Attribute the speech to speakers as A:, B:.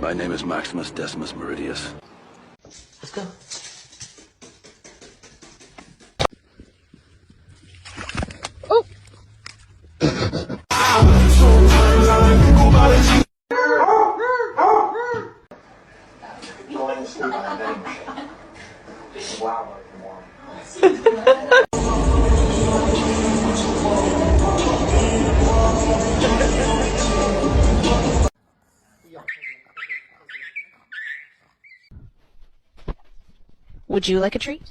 A: My name is Maximus Decimus Meridius.
B: Let's go.
C: Would you like a treat?